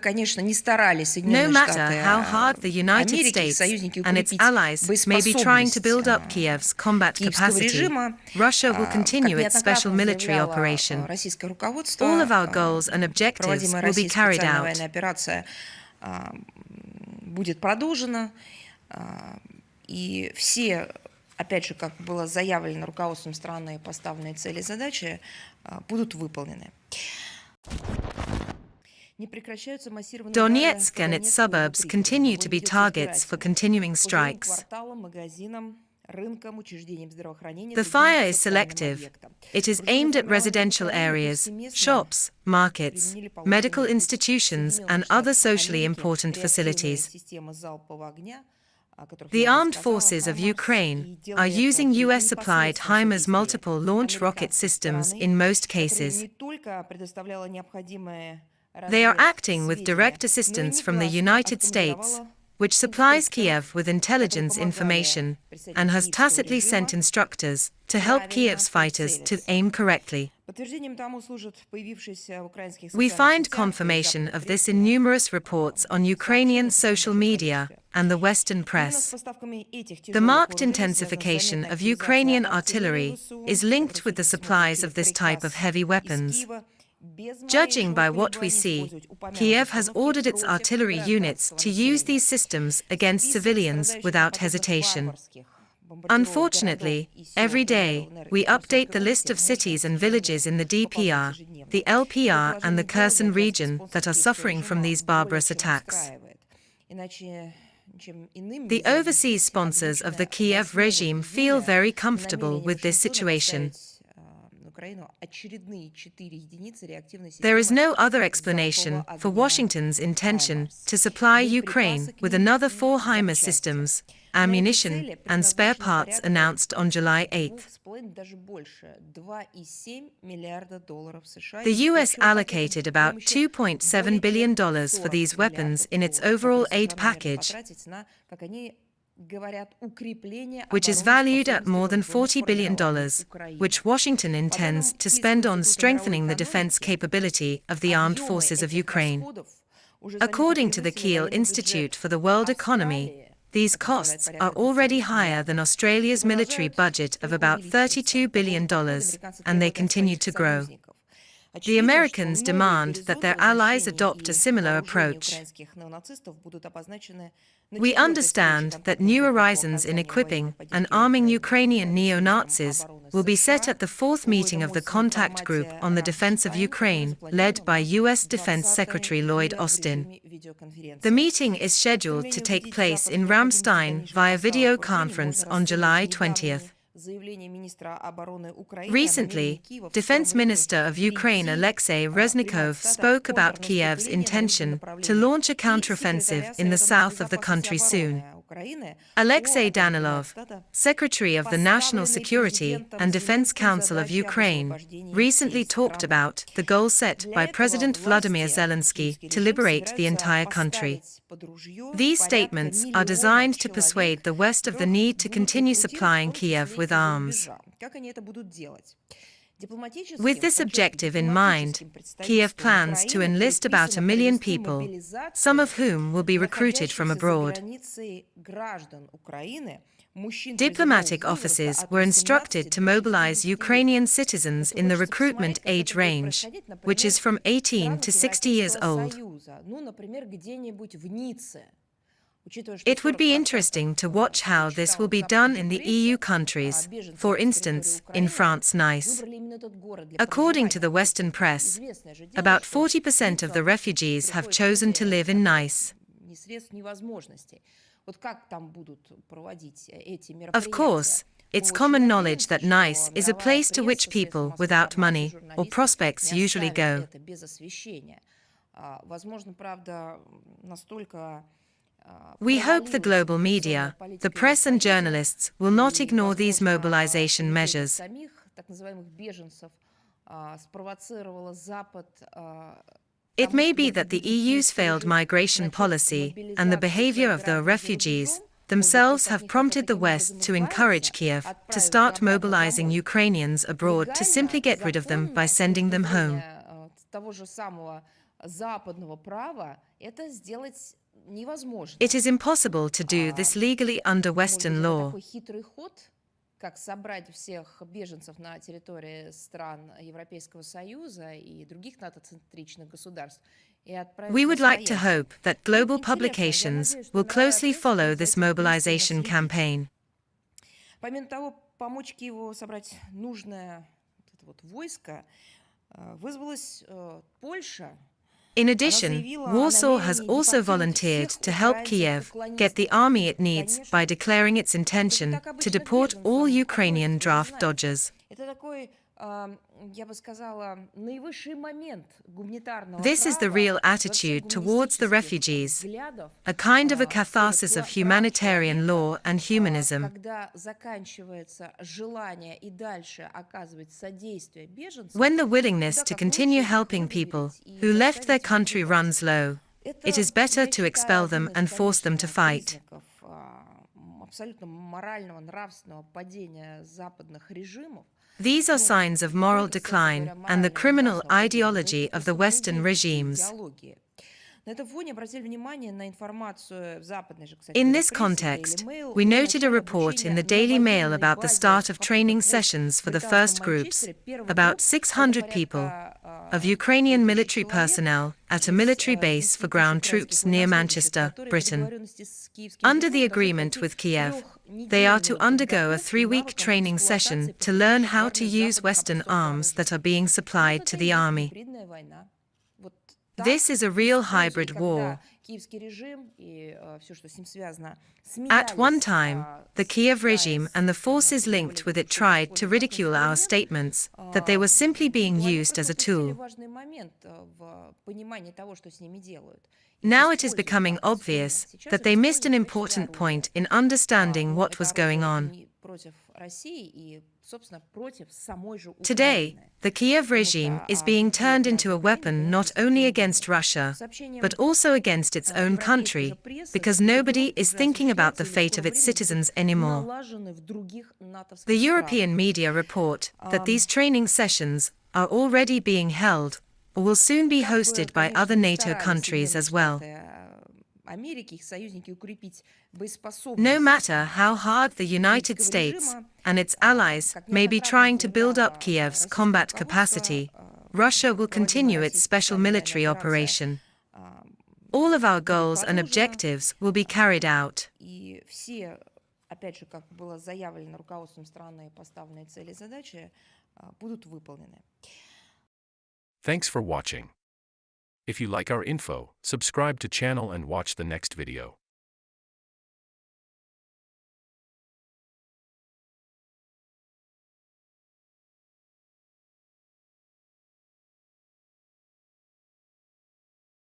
Конечно, не старались No Соединенные matter Штаты how hard the United Америки, их States союзники, and its укрепить allies may be trying to боеспособность build up Kiev's combat киевского capacity, режима, Russia will как continue its special неоднократно military заявляло operation. российское All of руководство, our goals and objectives проводимая will be Россией carried специальная out. военная операция будет продолжена, и все, опять же, как было заявлено руководством страны, поставленные цели и задачи будут выполнены. Donetsk and its suburbs continue to be targets for continuing strikes. The fire is selective. It is aimed at residential areas, shops, markets, medical institutions, and other socially important facilities. The armed forces of Ukraine are using US-supplied HIMARS multiple launch rocket systems in most cases. They are acting with direct assistance from the United States, which supplies Kiev with intelligence information and has tacitly sent instructors to help Kiev's fighters to aim correctly. We find confirmation of this in numerous reports on Ukrainian social media and the Western press. The marked intensification of Ukrainian artillery is linked with the supplies of this type of heavy weapons. Judging by what we see, Kiev has ordered its artillery units to use these systems against civilians without hesitation. Unfortunately, every day, we update the list of cities and villages in the DPR, the LPR and the Kherson region that are suffering from these barbarous attacks. The overseas sponsors of the Kiev regime feel very comfortable with this situation. There is no other explanation for Washington's intention to supply Ukraine with another 4 HIMARS systems, ammunition, and spare parts announced on July 8. The US allocated about $2.7 billion for these weapons in its overall aid package, which is valued at more than $40 billion, which Washington intends to spend on strengthening the defense capability of the armed forces of Ukraine. According to the Kiel Institute for the World Economy, these costs are already higher than Australia's military budget of about $32 billion, and they continue to grow. The Americans demand that their allies adopt a similar approach. We understand that new horizons in equipping and arming Ukrainian neo-Nazis will be set at the 4th meeting of the Contact Group on the Defense of Ukraine, led by U.S. Defense Secretary Lloyd Austin. The meeting is scheduled to take place in Ramstein via video conference on July 20th. Recently, Defense Minister of Ukraine Alexei Reznikov spoke about Kiev's intention to launch a counteroffensive in the south of the country soon. Alexei Danilov, Secretary of the National Security and Defense Council of Ukraine, recently talked about the goal set by President Vladimir Zelensky to liberate the entire country. These statements are designed to persuade the West of the need to continue supplying Kiev with arms. With this objective in mind, Kiev plans to enlist about 1 million people, some of whom will be recruited from abroad. Diplomatic offices were instructed to mobilize Ukrainian citizens in the recruitment age range, which is from 18 to 60 years old. It would be interesting to watch how this will be done in the EU countries, for instance, in France, Nice. According to the Western press, about 40% of the refugees have chosen to live in Nice. Of course, it's common knowledge that Nice is a place to which people without money or prospects usually go. We hope the global media, the press and journalists will not ignore these mobilization measures. It may be that the EU's failed migration policy and the behavior of the refugees themselves have prompted the West to encourage Kiev to start mobilizing Ukrainians abroad to simply get rid of them by sending them home. западного права это сделать невозможно. It is impossible to do this legally under Western law. Такой хитрый ход, как собрать всех беженцев на территории стран Европейского Союза и других НАТО-центричных государств и отправить We в would like to освояси. hope that global publications will closely follow this mobilization campaign. Помимо того, помочь Киеву собрать нужное вот это вот войско, вызвалась Польша. In addition, Warsaw has also volunteered to help Kiev get the army it needs by declaring its intention to deport all Ukrainian draft dodgers. Это такой, я бы сказала, наивысший момент гуманитарного This is the real attitude towards the refugees, a kind of a catharsis of humanitarian law and humanism. Когда заканчивается желание и дальше оказывать содействие беженцам, When the willingness to continue helping people who left their country runs low, it is better to expel them and force them to fight. Абсолютно морального, нравственного падения западных режимов. These are signs of moral decline and the criminal ideology of the Western regimes. На этом фоне обратили внимание на информацию в западной же, кстати, In this прессе, context, Daily Mail, we о noted a начале report in the обучения Daily на Mail военной about the базе start of в training Попытке sessions for the британском first groups, Манчестере. Первый about групп, 600 это people, порядка, of Ukrainian 2000 military человек personnel at a из military base for ground украинских troops near военнослужащих, Manchester, которые по Britain. договоренности с киевским Under the режимом должны agreement пройти with Kiev, трехнедельную they are to undergo a подготовку 3-week навыкам training эксплуатации session to learn предстоящих how to армий use западных Western образцов arms that оружия. are being Вот supplied это to и the есть army. гибридная война. Вот так This is a real используя, и hybrid war. когда киевский режим и все, что с ним связано, At one смеялись, time, the Kiev regime пытаясь, and the forces linked with it tried to ridicule our statements that they were simply being used as a tool. важный момент в понимании того, что с ними делают. Now it is becoming obvious that they missed an important point in understanding what was going on. Today, the Kiev regime is being turned into a weapon not only against Russia, but also against its own country, because nobody is thinking about the fate of its citizens anymore. The European media report that these training sessions are already being held or will soon be hosted by other NATO countries as well. No matter how hard the United States and its allies may be trying to build up Kiev's combat capacity, Russia will continue its special military operation. All of our goals and objectives will be carried out. Опять же, как было заявлено руководством страны, поставленные цели и задачи будут выполнены. Thanks for watching. If you like our info, subscribe to channel and watch the next video.